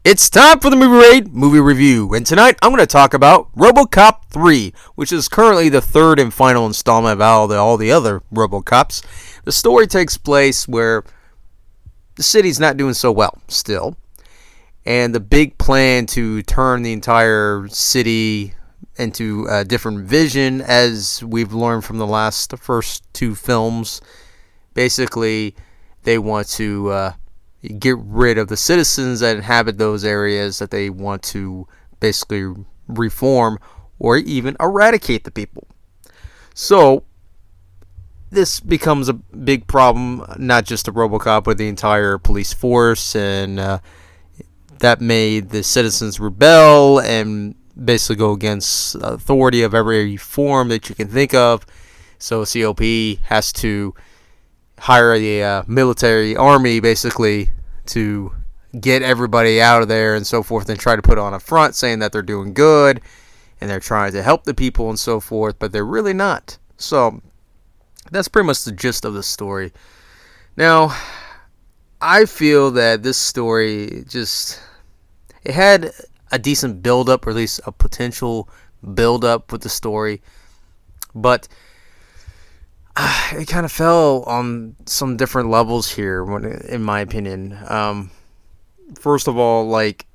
It's time for the movie raid movie review, and tonight I'm going to talk about Robocop 3, which is currently the third and final installment of all the other Robocops. The story takes place where the city's not doing so well still, and the big plan to turn the entire city into a different vision, as we've learned from the first two films. Basically, they want to get rid of the citizens that inhabit those areas that they want to basically reform or even eradicate the people. So this becomes a big problem, not just to Robocop, but the entire police force, and that made the citizens rebel and basically go against authority of every form that you can think of. So COP has to hire the military army basically to get everybody out of there and so forth, and try to put on a front saying that they're doing good and they're trying to help the people and so forth, but they're really not. So that's pretty much the gist of the story. Now, I feel that this story it had a decent build-up, or at least a potential build-up with the story, but it kind of fell on some different levels here, in my opinion. First of all, like,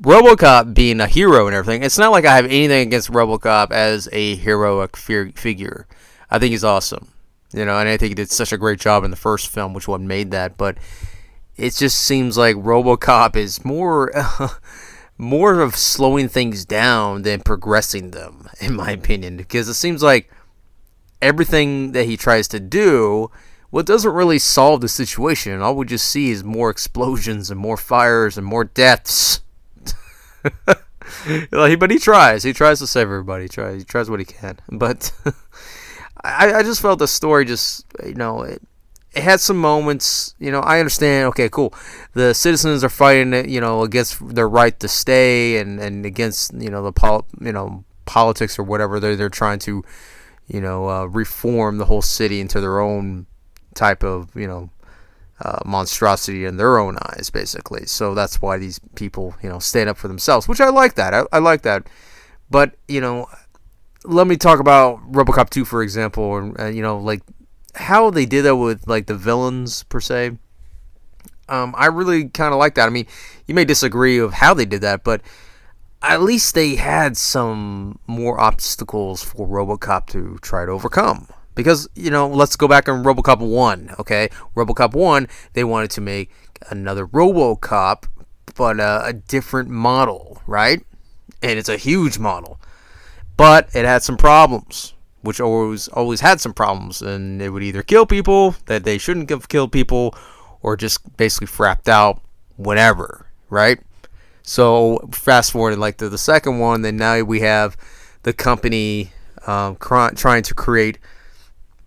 Robocop being a hero and everything, it's not like I have anything against Robocop as a heroic figure. I think he's awesome, and I think he did such a great job in the first film, which one made that, but it just seems like Robocop is more of slowing things down than progressing them, in my opinion, because it seems like everything that he tries to do, doesn't really solve the situation. All we just see is more explosions and more fires and more deaths. But he tries. He tries to save everybody. He tries what he can. But I just felt the story it had some moments. I understand. Okay, cool. The citizens are fighting, against their right to stay and against, the politics or whatever they're trying to, reform the whole city into their own type of, monstrosity in their own eyes, basically. So that's why these people, stand up for themselves, which I like that. I like that. But, let me talk about Robocop 2, for example, and, like how they did that with, like, the villains, per se. I really kind of like that. I mean, you may disagree of how they did that, but at least they had some more obstacles for Robocop to try to overcome. Because, let's go back on Robocop 1, okay? Robocop 1, they wanted to make another Robocop, but a different model, right? And it's a huge model. But it had some problems, which always had some problems. And it would either kill people that they shouldn't have killed people, or just basically frapped out, whatever, right? So fast forward to the second one, then now we have the company trying to create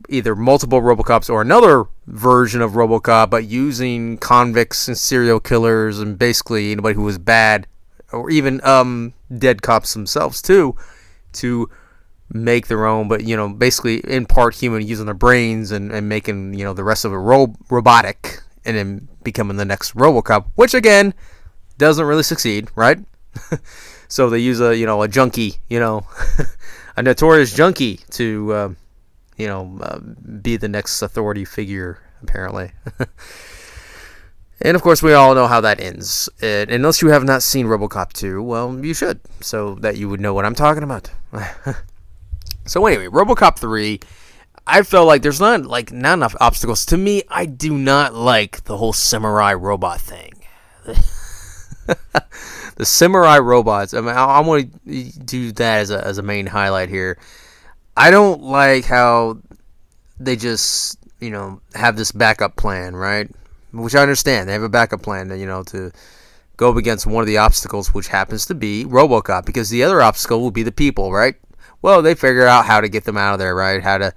either multiple Robocops or another version of Robocop, but using convicts and serial killers and basically anybody who was bad, or even dead cops themselves too, to make their own, but basically in part human, using their brains and making the rest of it robotic, and then becoming the next Robocop, which again doesn't really succeed, right? So they use a junkie, a notorious junkie to be the next authority figure, apparently. And of course we all know how that ends. And unless you have not seen Robocop 2, well, you should, so that you would know what I'm talking about. So anyway, Robocop 3, I felt like there's not enough obstacles. To me, I do not like the whole samurai robot thing. The samurai robots. I mean, I want to do that as a main highlight here. I don't like how they just, have this backup plan, right? Which I understand. They have a backup plan, to go up against one of the obstacles, which happens to be Robocop, because the other obstacle will be the people, right? Well, they figure out how to get them out of there, right? How to,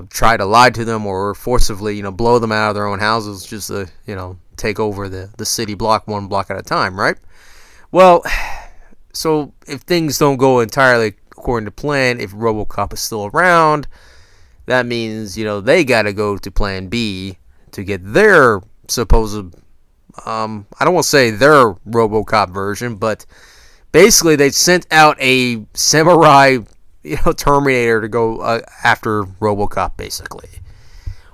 try to lie to them or forcibly, blow them out of their own houses just to, take over the city block one block at a time, right? Well, so if things don't go entirely according to plan, if Robocop is still around, that means, they got to go to plan B to get their supposed, I don't want to say their Robocop version, but basically they sent out a samurai, Terminator to go after Robocop, basically.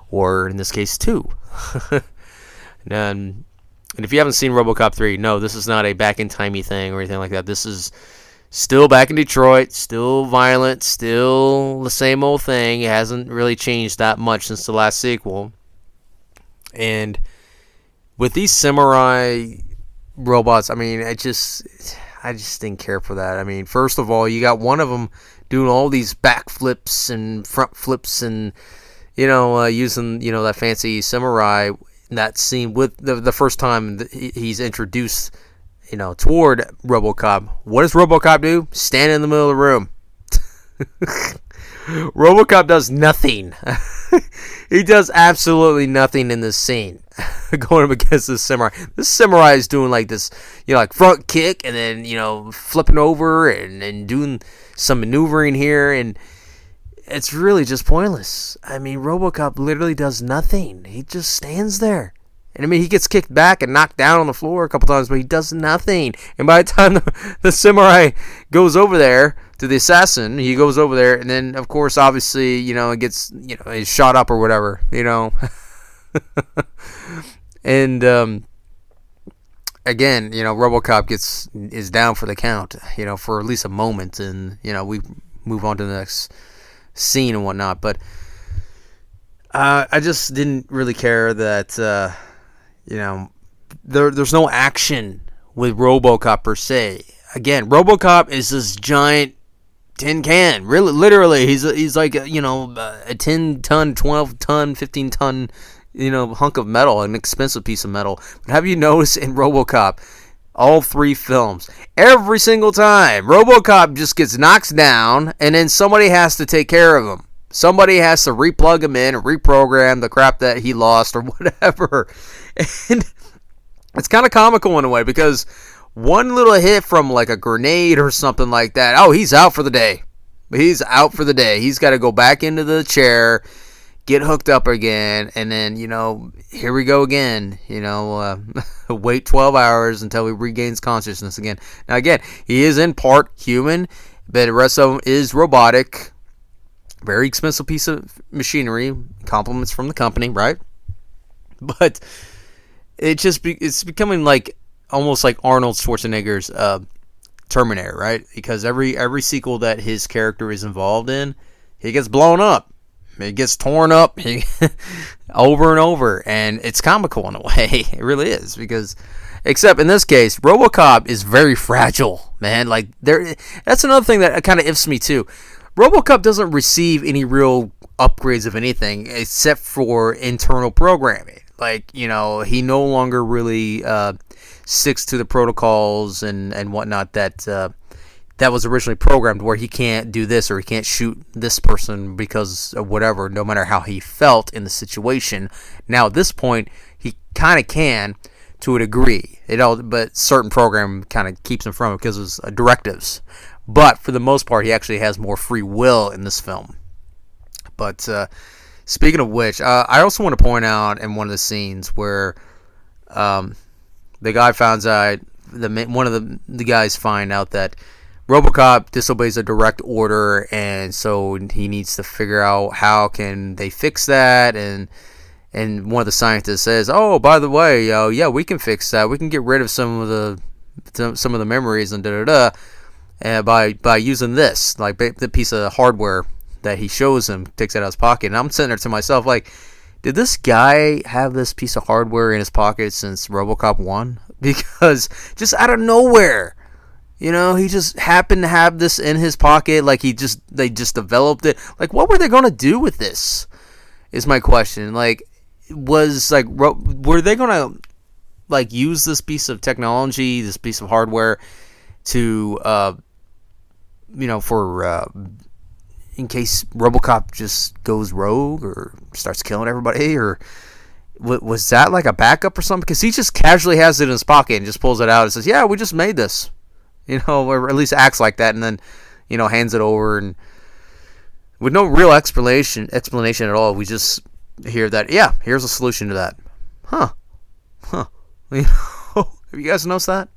Or in this case, 2. And if you haven't seen Robocop 3, no, this is not a back-in-timey thing or anything like that. This is still back in Detroit, still violent, still the same old thing. It hasn't really changed that much since the last sequel. And with these samurai robots, I mean, I just didn't care for that. I mean, first of all, you got one of them doing all these back flips and front flips and, using, that fancy samurai. That scene with the first time he's introduced, toward Robocop. What does Robocop do? Stand in the middle of the room. Robocop does nothing. He does absolutely nothing in this scene. Going up against this samurai. This samurai is doing like this, like front kick and then, flipping over and doing some maneuvering here, and it's really just pointless. I mean, Robocop literally does nothing. He just stands there. And I mean, he gets kicked back and knocked down on the floor a couple times, but he does nothing. And by the time the samurai goes over there to the assassin, he goes over there, and then, of course, obviously, it gets, he's shot up or whatever, And, again, Robocop is down for the count, for at least a moment, and, we move on to the next scene and whatnot. But I just didn't really care that there's no action with Robocop per se. Again, Robocop is this giant tin can. Really, literally, he's like a 10-ton, 12-ton, 15-ton hunk of metal, an expensive piece of metal. But have you noticed in Robocop, all 3 films, every single time, Robocop just gets knocked down, and then somebody has to take care of him. Somebody has to replug him in and reprogram the crap that he lost or whatever. And it's kind of comical in a way, because one little hit from like a grenade or something like that, oh, he's out for the day. He's out for the day. He's got to go back into the chair, get hooked up again, and then, here we go again, wait 12 hours until he regains consciousness again. Now, again, he is in part human, but the rest of him is robotic. Very expensive piece of machinery, compliments from the company, right? But it's becoming like almost like Arnold Schwarzenegger's Terminator, right? Because every sequel that his character is involved in, he gets blown up. It gets torn up over and over, and it's comical in a way. It really is, because except in this case, RoboCop is very fragile, man. Like that's another thing that kind of ifs me too. RoboCop doesn't receive any real upgrades of anything except for internal programming. Like, he no longer really sticks to the protocols and whatnot that was originally programmed, where he can't do this or he can't shoot this person because of whatever, no matter how he felt in the situation. Now, at this point, he kind of can to a degree. But certain program kind of keeps him from it because of directives. But for the most part, he actually has more free will in this film. But speaking of which, I also want to point out in one of the scenes where the guy finds out, one of the guys find out that RoboCop disobeys a direct order, and so he needs to figure out how can they fix that. And one of the scientists says, "Oh, by the way, yeah, we can fix that. We can get rid of some of the memories and by using this, like the piece of hardware that he shows him, takes it out of his pocket." And I'm sitting there to myself like, did this guy have this piece of hardware in his pocket since RoboCop 1? Because just out of nowhere, he just happened to have this in his pocket. Like they just developed it. Like, what were they going to do with this? Is my question. Like, were they going to use this piece of technology, this piece of hardware to, for in case Robocop just goes rogue or starts killing everybody, or was that like a backup or something? Because he just casually has it in his pocket and just pulls it out and says, "Yeah, we just made this," or at least acts like that, and then hands it over, and with no real explanation at all. We just hear that, yeah, here's a solution to that. Huh. Have you guys noticed that?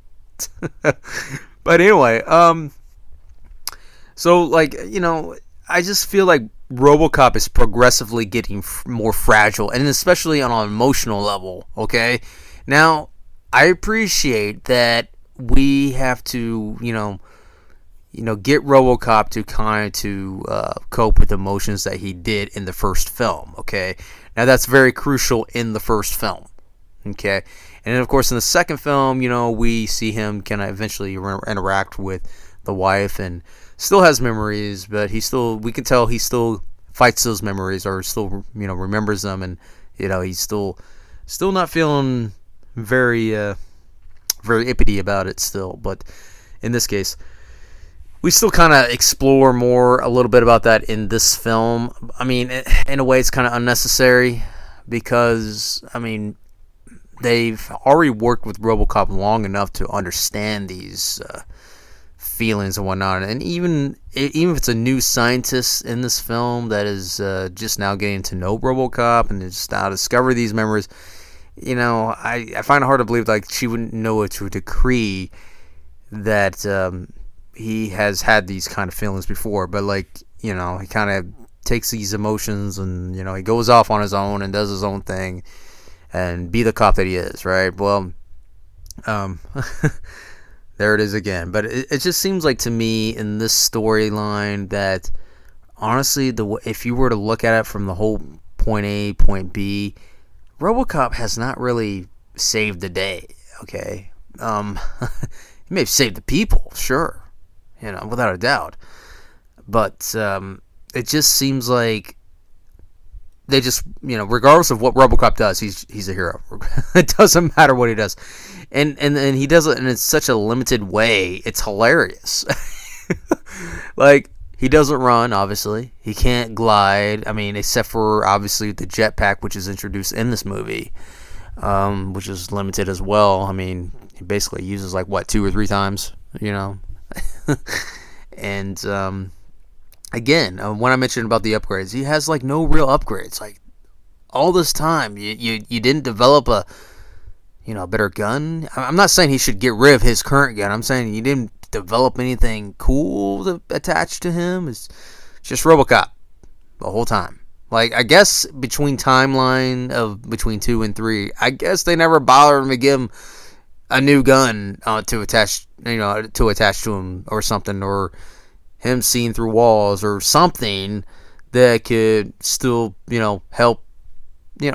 But anyway, so like, I just feel like RoboCop is progressively getting more fragile, and especially on an emotional level. Okay, now I appreciate that we have to, get RoboCop to cope with emotions that he did in the first film. Okay, now that's very crucial in the first film. Okay, and then of course in the second film, we see him kind of eventually interact with the wife, and still has memories, but we can tell he still fights those memories, or still remembers them, and he's still not feeling very very ippity about it still. But in this case, we still kind of explore a little bit about that in this film. I mean, in a way, it's kind of unnecessary because, I mean, they've already worked with RoboCop long enough to understand these feelings and whatnot. And even if it's a new scientist in this film that is just now getting to know RoboCop and just now discover these memories, I find it hard to believe like she wouldn't know it to a degree that he has had these kind of feelings before. But like, he kind of takes these emotions and he goes off on his own and does his own thing and be the cop that he is, right? Well, there it is again. But it just seems like to me in this storyline that honestly, if you were to look at it from the whole point A, point B, RoboCop has not really saved the day. Okay, he may have saved the people, sure, without a doubt. But it just seems like they just, regardless of what RoboCop does, he's a hero. It doesn't matter what he does, and he does it in such a limited way. It's hilarious. Like, he doesn't run, obviously. He can't glide. I mean, except for obviously the jetpack, which is introduced in this movie, which is limited as well. I mean, he basically uses like 2 or 3 times, and again, when I mentioned about the upgrades, he has like no real upgrades. Like, all this time, you didn't develop a better gun. I'm not saying he should get rid of his current gun. I'm saying you didn't develop anything cool to attach to him. It's just RoboCop the whole time. Like, I guess between 2 and 3, I guess they never bothered him to give him a new gun to attach to him or something, or him seeing through walls or something that could still, help,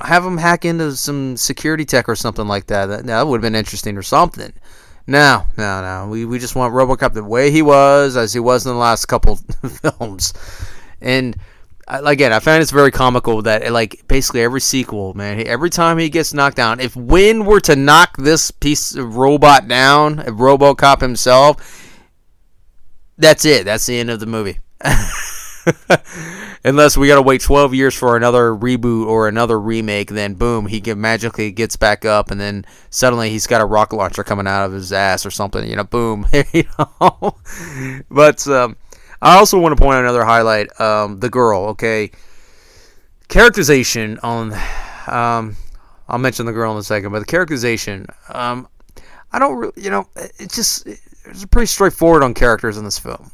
have him hack into some security tech or something like that. That would have been interesting or something. No. We just want RoboCop the way he was, as he was in the last couple films. And again, I find it's very comical that like basically every sequel, man, every time he gets knocked down, if Wynn were to knock this piece of robot down, RoboCop himself, that's it. That's the end of the movie. Unless we gotta wait 12 years for another reboot or another remake, then boom, he magically gets back up, and then suddenly he's got a rocket launcher coming out of his ass or something. Boom. But I also want to point out another highlight. The girl. Okay, characterization on. I'll mention the girl in a second, but the characterization. I don't really. It's pretty straightforward on characters in this film.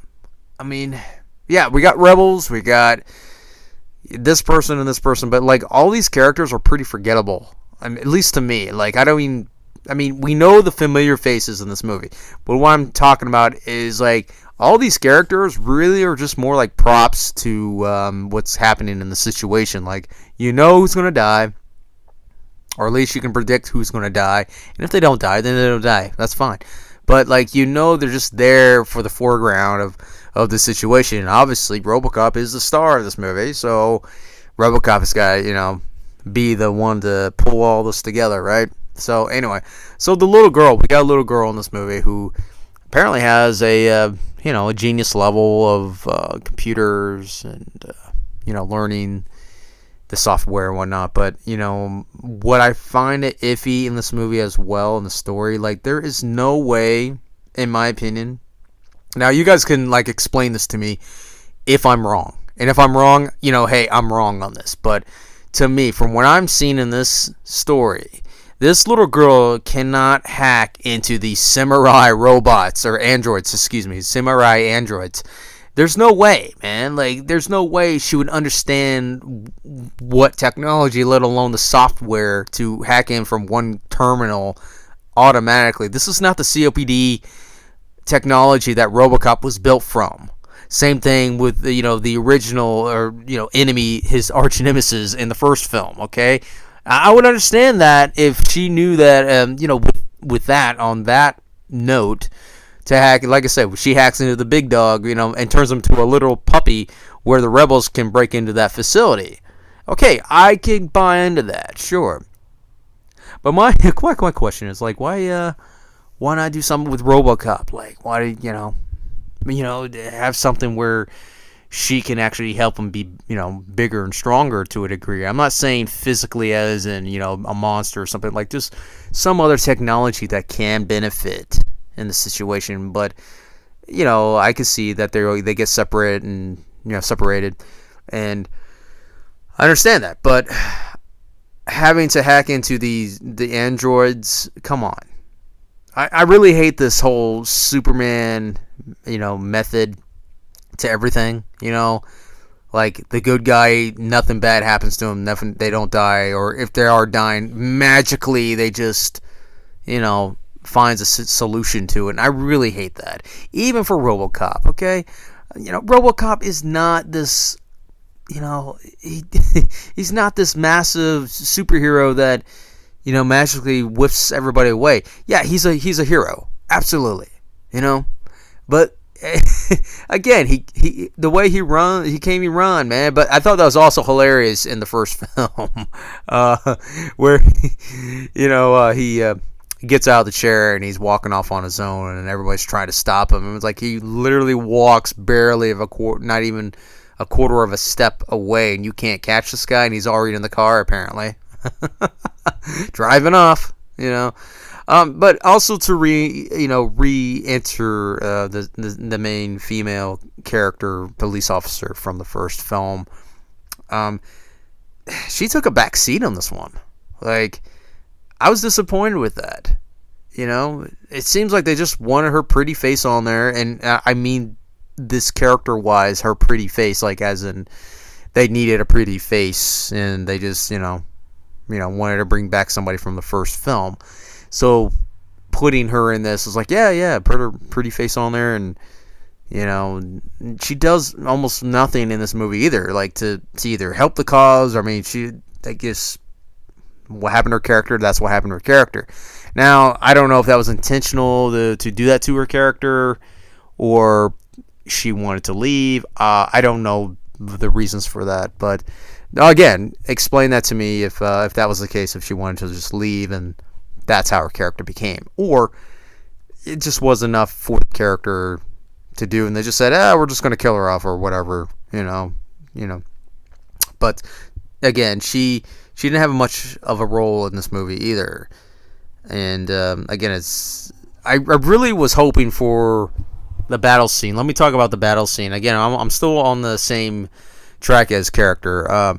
I mean, yeah, we got rebels, we got this person and this person, but like all these characters are pretty forgettable. I mean, at least to me. Like, we know the familiar faces in this movie, but what I'm talking about is like all these characters really are just more like props to what's happening in the situation. Like, who's gonna die, or at least you can predict who's gonna die, and if they don't die, then they don't die. That's fine. But like, they're just there for the foreground of the situation. And obviously, RoboCop is the star of this movie, so RoboCop has got to, be the one to pull all this together, right? So anyway, so the little girl, we got a little girl in this movie who apparently has a genius level of computers and learning the software and whatnot. But what I find it iffy in this movie as well in the story, like there is no way, in my opinion. Now you guys can like explain this to me if I'm wrong, and if I'm wrong, hey, I'm wrong on this. But to me, from what I'm seeing in this story, this little girl cannot hack into the samurai robots or androids, samurai androids. There's no way, man. Like, there's no way she would understand what technology, let alone the software, to hack in from one terminal automatically. This is not the COPD technology that Robocop was built from. Same thing with the original or enemy, his arch nemesis in the first film. Okay, I would understand that if she knew that with that on that note to hack. Like I said, she hacks into the big dog, and turns him to a little puppy where the rebels can break into that facility. Okay, I can buy into that, sure. But my question is like, why not do something with RoboCop? Like, why have something where she can actually help him be, bigger and stronger to a degree. I'm not saying physically as in, a monster or something, like just some other technology that can benefit in the situation. But, I could see that they get separated, and I understand that. But having to hack into the androids, come on. I really hate this whole Superman, method to everything, like the good guy, nothing bad happens to them, they don't die, or if they are dying, magically they just, finds a solution to it. And I really hate that, even for RoboCop. Okay, RoboCop is not this, he's not this massive superhero that, magically whiffs everybody away. Yeah, he's a hero, absolutely, but again, he the way he run, man. But I thought that was also hilarious in the first film, where he gets out of the chair and he's walking off on his own, and everybody's trying to stop him. It was like he literally walks barely not even a quarter of a step away, and you can't catch this guy, and he's already in the car apparently, driving off. But also to re-enter the main female character, police officer from the first film. She took a back seat on this one. Like, I was disappointed with that. It seems like they just wanted her pretty face on there, and I mean this character-wise, her pretty face, like as in they needed a pretty face, and they just wanted to bring back somebody from the first film. So putting her in this is like, yeah, put her pretty face on there, and she does almost nothing in this movie either, like to either help the cause. I mean, I guess what happened to her character, that's what happened to her character. Now, I don't know if that was intentional to do that to her character, or she wanted to leave. I don't know the reasons for that, but again, explain that to me if that was the case, if she wanted to just leave and that's how her character became, or it just was enough for the character to do, and they just said, we're just going to kill her off or whatever, But again, she didn't have much of a role in this movie either, and again, I really was hoping for the battle scene. Let me talk about the battle scene again. I'm still on the same track as character.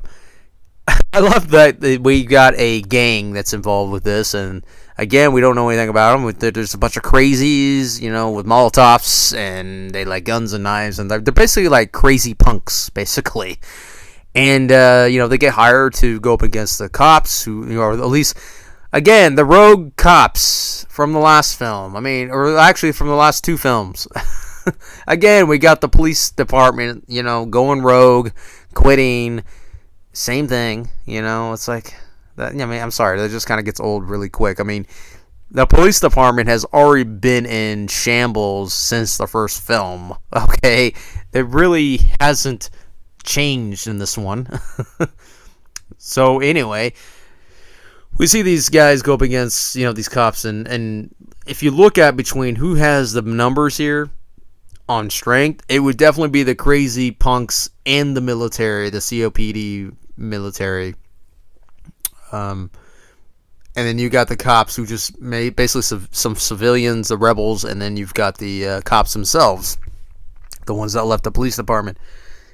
I love that we got a gang that's involved with this, and again, we don't know anything about them. There's a bunch of crazies, with Molotovs, and they like guns and knives, and they're basically like crazy punks, basically. And they get hired to go up against the cops, who or at least, again, the rogue cops from the last film. I mean, or actually from the last two films. Again, we got the police department, going rogue, quitting. Same thing, it's like that. I mean, I'm sorry, that just kind of gets old really quick. I mean, the police department has already been in shambles since the first film. Okay, it really hasn't changed in this one. So anyway, we see these guys go up against these cops, and if you look at between who has the numbers here on strength, it would definitely be the crazy punks and the military, the COPD military. And then you got the cops who just made basically some civilians, the rebels, and then you've got the cops themselves, the ones that left the police department.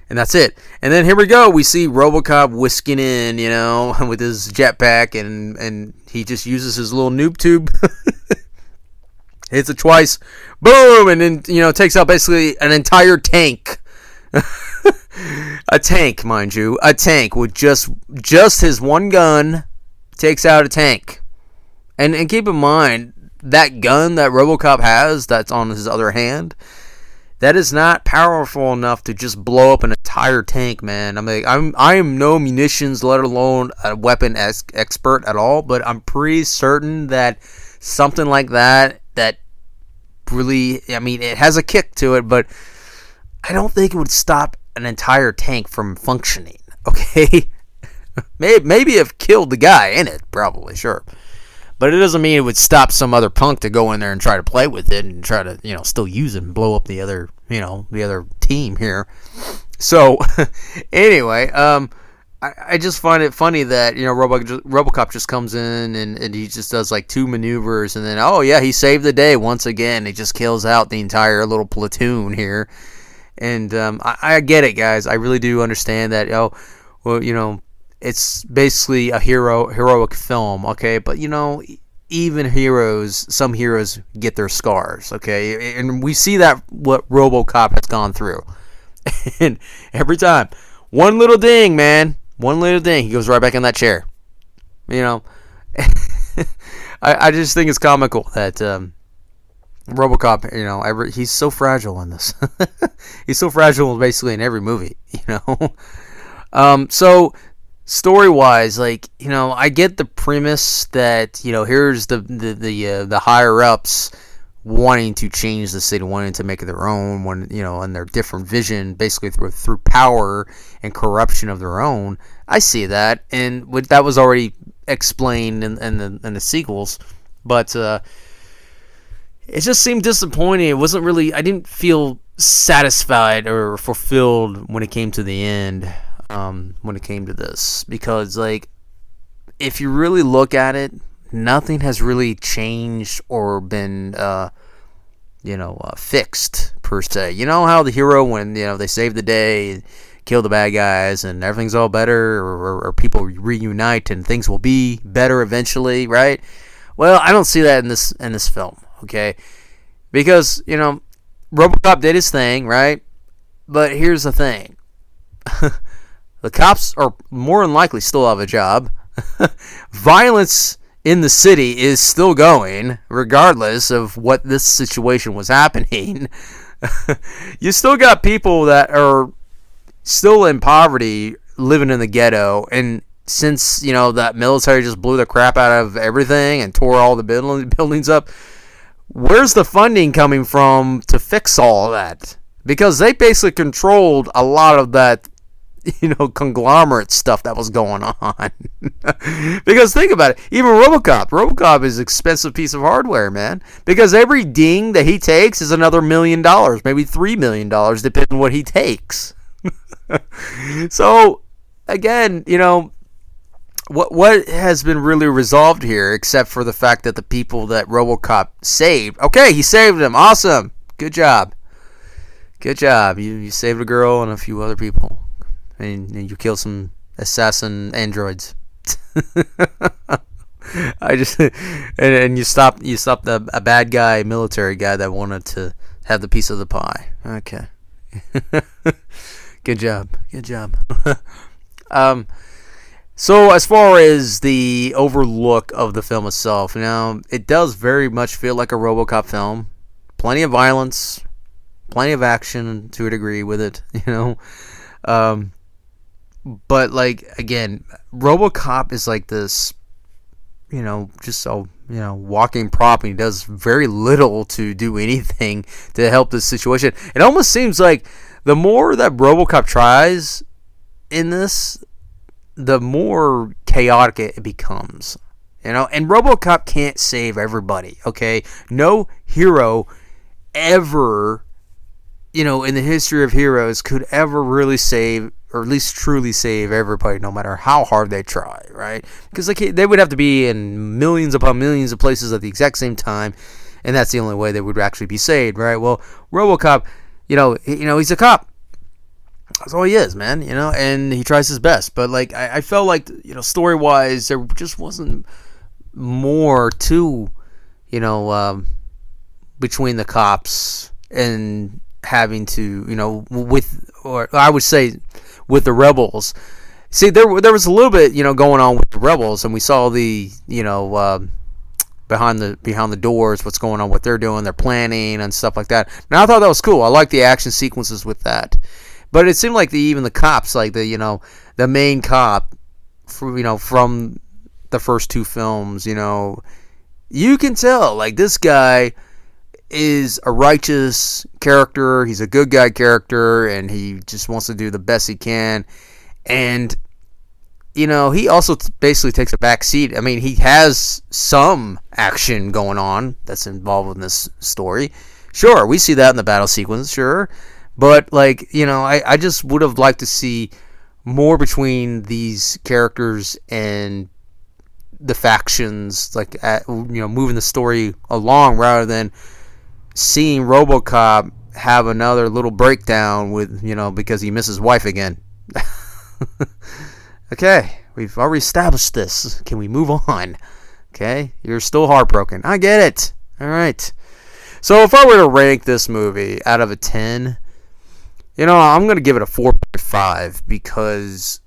And that's it. And then here we go. We see Robocop whisking in, with his jetpack, and he just uses his little noob tube. Hits it twice. Boom! And then, takes out basically an entire tank. A tank, mind you. A tank with just his one gun takes out a tank. And keep in mind, that gun that Robocop has that's on his other hand, that is not powerful enough to just blow up an entire tank, man. I am no munitions, let alone a weapon expert at all, but I'm pretty certain that something like that really, it has a kick to it, but I don't think it would stop an entire tank from functioning, okay? Maybe have killed the guy in it, probably, sure. But it doesn't mean it would stop some other punk to go in there and try to play with it and try to, still use it and blow up the other team here. So, anyway, I just find it funny that, Robocop just comes in and he just does like 2 maneuvers and then, oh yeah, he saved the day once again. He just kills out the entire little platoon here. And I get it, guys. I really do understand that, it's basically a heroic film, okay? But, even some heroes get their scars, okay? And we see that what Robocop has gone through. And every time, one little ding, man. One little ding, he goes right back in that chair. I just think it's comical that Robocop, he's so fragile in this. He's so fragile basically in every movie, So story-wise, I get the premise that, here's the higher-ups wanting to change the city, wanting to make it their own, and their different vision, basically through power and corruption of their own. I see that, and that was already explained in the sequels, but it just seemed disappointing. It wasn't really. I didn't feel satisfied or fulfilled when it came to the end. When it came to this, because if you really look at it, nothing has really changed or been fixed per se. You know how the hero, when they save the day, kill the bad guys, and everything's all better, or people reunite and things will be better eventually, right? Well, I don't see that in this film, okay? Because Robocop did his thing, right? But here's the thing. The cops are more than likely still have a job. Violence in the city is still going, regardless of what this situation was happening. You still got people that are still in poverty, living in the ghetto, and since, that military just blew the crap out of everything and tore all the buildings up, where's the funding coming from to fix all of that? Because they basically controlled a lot of that conglomerate stuff that was going on. Because think about it, even Robocop is an expensive piece of hardware, man, because every ding that he takes is another $1 million, maybe $3 million, depending on what he takes. So again, what has been really resolved here, except for the fact that the people that Robocop saved, okay, he saved them, awesome, good job, you saved a girl and a few other people. And you kill some assassin androids. And you stop a bad guy, military guy that wanted to have the piece of the pie. Okay. Good job. So as far as the overlook of the film itself, it does very much feel like a Robocop film. Plenty of violence, plenty of action to a degree with it, But again, Robocop is like this, just so walking prop, and he does very little to do anything to help this situation. It almost seems like the more that Robocop tries in this, the more chaotic it becomes. And RoboCop can't save everybody, okay? No hero ever, in the history of heroes could ever really save, or at least truly save everybody, no matter how hard they try, right? Because they would have to be in millions upon millions of places at the exact same time, and that's the only way they would actually be saved, right? Well, RoboCop, he's a cop. That's all he is, man, and he tries his best. But, I felt like, story-wise, there just wasn't more to, between the cops and having to, or I would say with the rebels. See, there was a little bit, going on with the rebels, and we saw the, behind the doors, what's going on, what they're doing, their planning and stuff like that. Now I thought that was cool. I like the action sequences with that, but it seemed like even the cops, like the main cop, from the first two films, you can tell like this guy is a righteous character. He's a good guy character, and he just wants to do the best he can. And he also basically takes a back seat. I mean, he has some action going on that's involved in this story. Sure, we see that in the battle sequence, sure. But, I just would have liked to see more between these characters and the factions, moving the story along rather than seeing RoboCop have another little breakdown with, because he misses his wife again. Okay, we've already established this. Can we move on? Okay, you're still heartbroken. I get it. All right. So if I were to rank this movie out of a 10, I'm going to give it a 4.5 because,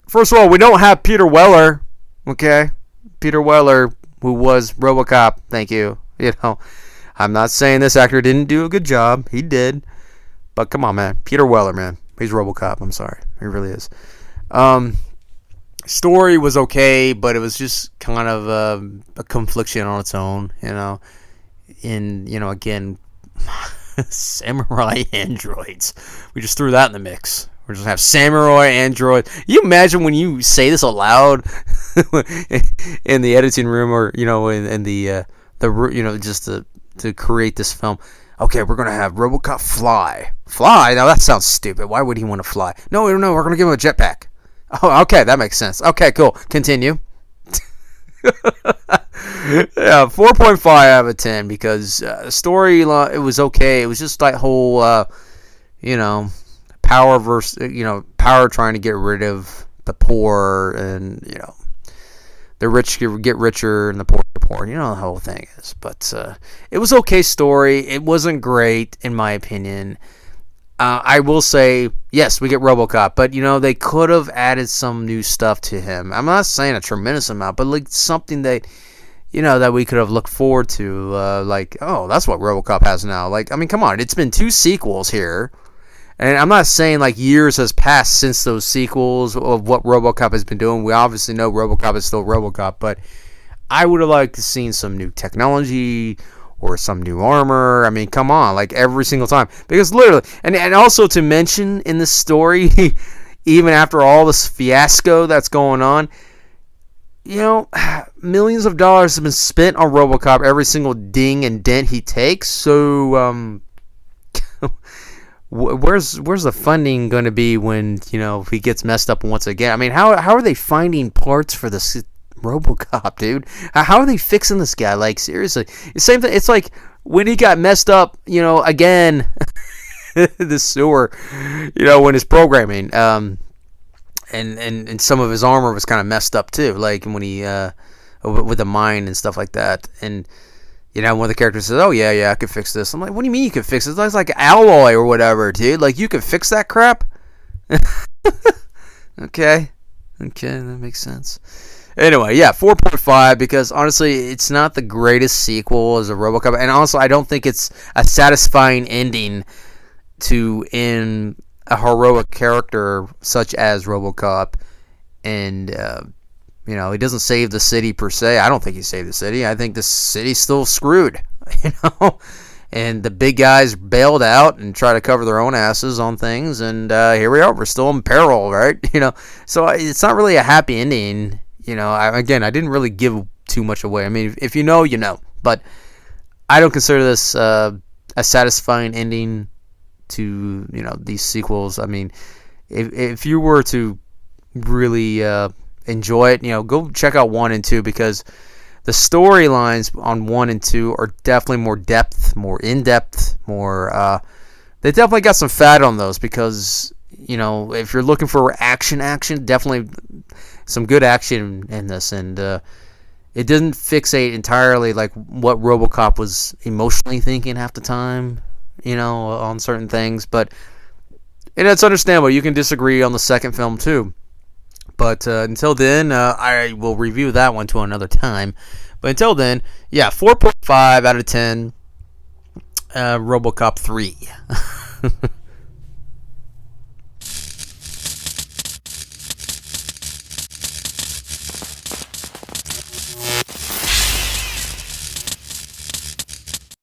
first of all, we don't have Peter Weller. Okay, Peter Weller, who was RoboCop. Thank you. I'm not saying this actor didn't do a good job. He did. But come on, man. Peter Weller, man. He's RoboCop. I'm sorry. He really is. Story was okay, but it was just kind of a confliction on its own, again, samurai androids. We just threw that in the mix. We're just have samurai androids. You imagine when you say this aloud in the editing room, or in the just to create this film. Okay, we're gonna have RoboCop fly. Fly? Now that sounds stupid. Why would he want to fly? No, we're gonna give him a jetpack. Oh, okay, that makes sense. Okay, cool. Continue. Yeah, 4.5 out of 10 because the story, it was okay. It was just that whole, power versus, power trying to get rid of the poor, and, the rich get richer and the poor get poor. The whole thing is. But it was okay story. It wasn't great, in my opinion. I will say, yes, we get RoboCop, but, they could have added some new stuff to him. I'm not saying a tremendous amount, but, something that, that we could have looked forward to, oh, that's what RoboCop has now. Come on, it's been 2 sequels here, and I'm not saying, years has passed since those sequels of what RoboCop has been doing. We obviously know RoboCop is still RoboCop, but I would have liked to seen some new technology, or some new armor. Come on, every single time. Because literally, and also to mention in this story, even after all this fiasco that's going on, millions of dollars have been spent on RoboCop, every single ding and dent he takes. So, where's the funding going to be when, if he gets messed up once again? How are they finding parts for this RoboCop, dude? How are they fixing this guy? Seriously, same thing. It's like when he got messed up, again, the sewer, when his programming, and some of his armor was kind of messed up too, when he with the mine and stuff like that. And one of the characters says, "Oh yeah, I could fix this." I'm like, "What do you mean you can fix this? That's like alloy or whatever, dude. You can fix that crap." Okay, that makes sense. Anyway, yeah, 4.5 because honestly, it's not the greatest sequel as a RoboCop, and also I don't think it's a satisfying ending to end a heroic character such as RoboCop, and he doesn't save the city per se. I don't think he saved the city. I think the city's still screwed, and the big guys bailed out and try to cover their own asses on things, and here we are. We're still in peril, right? So it's not really a happy ending. I didn't really give too much away. I mean, if you know, you know. But I don't consider this a satisfying ending to these sequels. I mean, if you were to really enjoy it, go check out 1 and 2, because the storylines on 1 and 2 are definitely more in depth, more. They definitely got some fat on those, because if you're looking for action, definitely some good action in this, and it didn't fixate entirely like what RoboCop was emotionally thinking half the time, on certain things. But it's understandable. You can disagree on the second film too. But until then, I will review that one to another time. But until then, yeah, 4.5 out of 10. RoboCop 3.